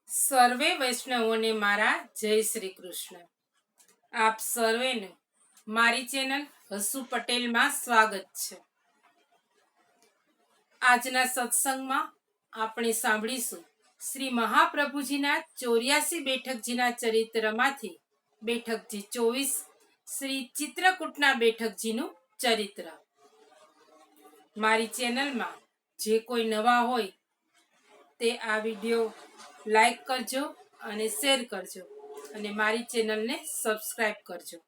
સર્વે વૈષ્ણવોને મારા જય શ્રી કૃષ્ણ. આપ સર્વેનું મારી ચેનલ હસુ પટેલમાં સ્વાગત છે. આજના સત્સંગમાં આપણે સાંભળીશું શ્રી મહાપ્રભુજીના 84 બેઠકજીના ચરિત્રમાંથી બેઠકજી 24 શ્રી ચિત્રકૂટના બેઠકજીનું ચરિત્ર. મારી ચેનલમાં જે કોઈ નવા હોય તે આ વિડીયો લાઈક કરજો અને શેર કરજો અને મારી ચેનલને સબસ્ક્રાઈબ કરજો,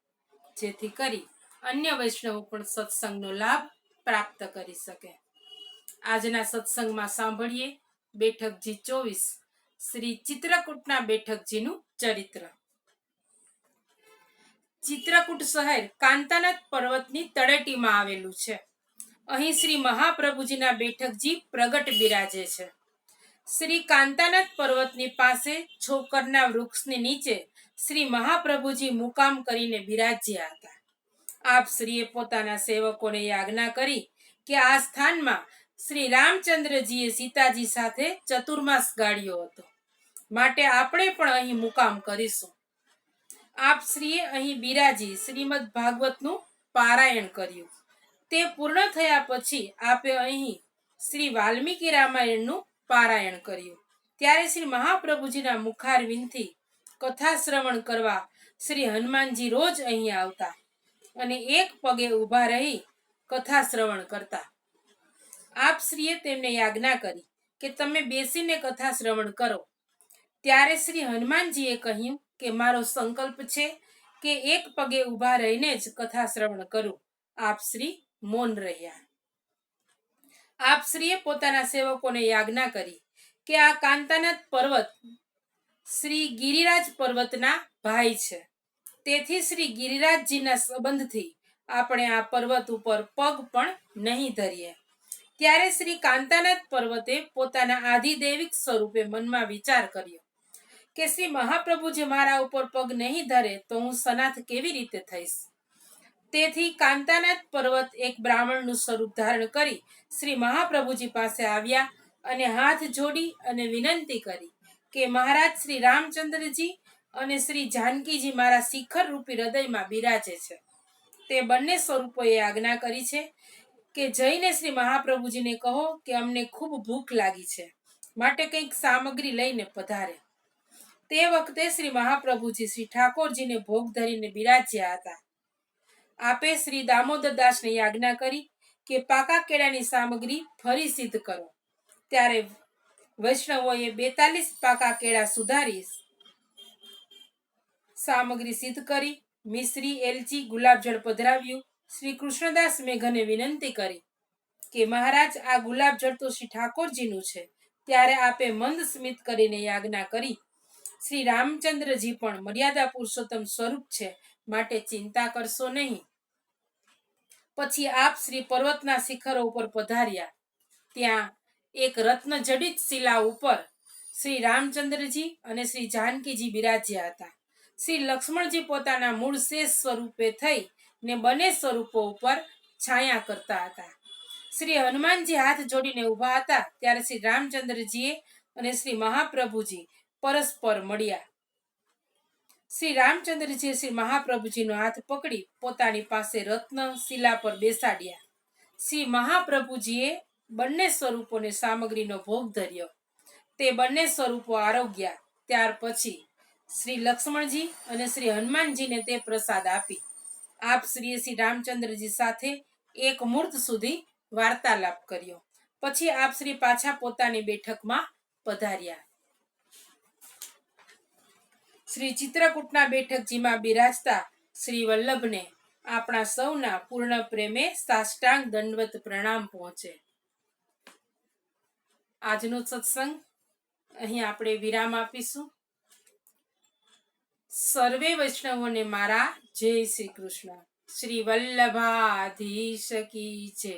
જેથી કરી અન્ય વૈષ્ણવો પણ સત્સંગનો લાભ પ્રાપ્ત કરી શકે. આજના સત્સંગમાં સાંભળીએ બેઠકજી 24 શ્રી ચિત્રકૂટના બેઠકજીનું ચરિત્ર. ચિત્રકૂટ શહેર કાંતાનાથ પર્વતની તળેટીમાં આવેલું છે. અહીં શ્રી મહાપ્રભુજીના બેઠકજી પ્રગટ બિરાજે છે. શ્રી કાંતાનાથ પર્વતની પાસે છોકરના વૃક્ષની નીચે શ્રી મહાપ્રભુજી મુકામ કરીને બિરાજ્યા હતા. આપ શ્રીએ પોતાના સેવકોને આજ્ઞા કરી કે આ સ્થાનમાં શ્રી રામચંદ્રજીએ સીતાજી સાથે ચતુર્માસ ગાળ્યો હતો, માટે આપણે પણ અહીં મુકામ કરીશું. આપ શ્રીએ અહીં બિરાજી શ્રીમદ ભાગવતનું પારાયણ કર્યું. તે પૂર્ણ થયા પછી આપે અહીં શ્રી વાલ્મીકી રામાયણનું પારાયણ કર્યું. ત્યારે શ્રી મહાપ્રભુજીના મુખારવિંદથી કથા શ્રવણ કરવા શ્રી હનુમાનજી રોજ અહીં આવતા અને એક પગે ઊભા રહી કથા શ્રવણ કરતા. આપ શ્રીએ તેમને આજ્ઞા કરી કે તમે બેસીને કથા શ્રવણ કરો. ત્યારે શ્રી હનુમાનજીએ કહ્યું કે મારો સંકલ્પ છે કે એક પગે ઊભા રહીને જ કથા શ્રવણ કરું. આપ શ્રી મૌન રહ્યા. આપ શ્રીએ પોતાના સેવકોને આજ્ઞા કરી કે આ કાંતાનાથ પર્વત શ્રી ગિરિરાજ પર્વતના ભાઈ છે, તેથી શ્રી ગિરિરાજજીના સંબંધથી આપણે આ પર્વત ઉપર પગ પણ નહીં ધરીએ. ત્યારે શ્રી કાંતાનાથ પર્વતે પોતાના આધિદૈવિક સ્વરૂપે મનમાં વિચાર કર્યો કે શ્રી મહાપ્રભુજી મારા ઉપર પગ નહીં ધરે તો હું સનાથ કેવી રીતે થઈશ. તેથી કાંતાનાથ પર્વત એક બ્રાહ્મણનું સ્વરૂપ ધારણ કરી શ્રી મહાપ્રભુજી પાસે આવ્યા અને હાથ જોડી અને વિનંતી કરી કે મહારાજ શ્રી રામચંદ્રજી અને શ્રી જાનકીજી મારા શિખર રૂપી હૃદયમાં બિરાજે છે. તે બંને સ્વરૂપોએ આજ્ઞા કરી છે કે જઈને શ્રી મહાપ્રભુજીને કહો કે અમને ખૂબ ભૂખ લાગી છે, માટે કંઈક સામગ્રી લઈને પધારે. તે વખતે શ્રી મહાપ્રભુજી શ્રી ઠાકોરજીને ભોગ ધરીને બિરાજ્યા હતા. આપે શ્રી દામોદરદાસને આજ્ઞા કરી કે પાકા કેળાની સામગ્રી ફરી સિદ્ધ કરો. ત્યારે વૈષ્ણવોએ 42 પાકા કેળા સુધારી સામગ્રી સિદ્ધ કરી. મિશ્રી, એલચી, ગુલાબજળ પધરાવ્યું. શ્રી કૃષ્ણદાસ મેઘને વિનંતી કરી કે મહારાજ આ ગુલાબજળ તો શ્રી ઠાકોરજીનું છે. ત્યારે આપે મંદ સ્મિત કરીને આજ્ઞા કરી શ્રી રામચંદ્રજી પણ મર્યાદા પુરુષોત્તમ સ્વરૂપ છે, માટે ચિંતા કરશો નહીં. પછી આપ શ્રી પર્વતના શિખરો ઉપર પધાર્યા. ત્યાં એક રત્ન જડિત શિલા ઉપર શ્રી રામચંદ્રજી અને શ્રી જાનકીજી બિરાજ્યા હતા. શ્રી લક્ષ્મણજી પોતાના મૂળ શેષ સ્વરૂપે થઈ ને બંને સ્વરૂપો ઉપર છાયા કરતા હતા. શ્રી હનુમાનજી હાથ જોડીને ઊભા હતા. ત્યારે શ્રી રામચંદ્રજીએ અને શ્રી મહાપ્રભુજી પરસ્પર મળ્યા. શ્રી રામચંદ્રજીએ શ્રી મહાપ્રભુજીનો હાથ પકડી પોતાની પાસે રત્ન શિલા પર બેસાડ્યા. શ્રી મહાપ્રભુજીએ બંને સ્વરૂપોને સામગ્રીનો ભોગ ધર્યો. તે બંને સ્વરૂપો આરોગ્યા. ત્યાર પછી શ્રી લક્ષ્મણજી અને શ્રી હનુમાનજીને તે પ્રસાદ આપી. આપ શ્રીએ શ્રી રામચંદ્રજી સાથે એક મુહૂર્ત સુધી વાર્તાલાપ કર્યો. પછી આપ શ્રી પાછા પોતાની બેઠકમાં પધાર્યા. શ્રી ચિત્રકૂટના બેઠકજીમાં બિરાજતા શ્રી વલ્લભને આપણા સૌના પૂર્ણ પ્રેમે સાષ્ટાંગ દંડવત પ્રણામ પહોંચે. આજનો સત્સંગ અહીં આપણે વિરામ આપીશું. સર્વે વૈષ્ણવોને મારા જય શ્રી કૃષ્ણ. શ્રી વલ્લભાધીશ કી જય.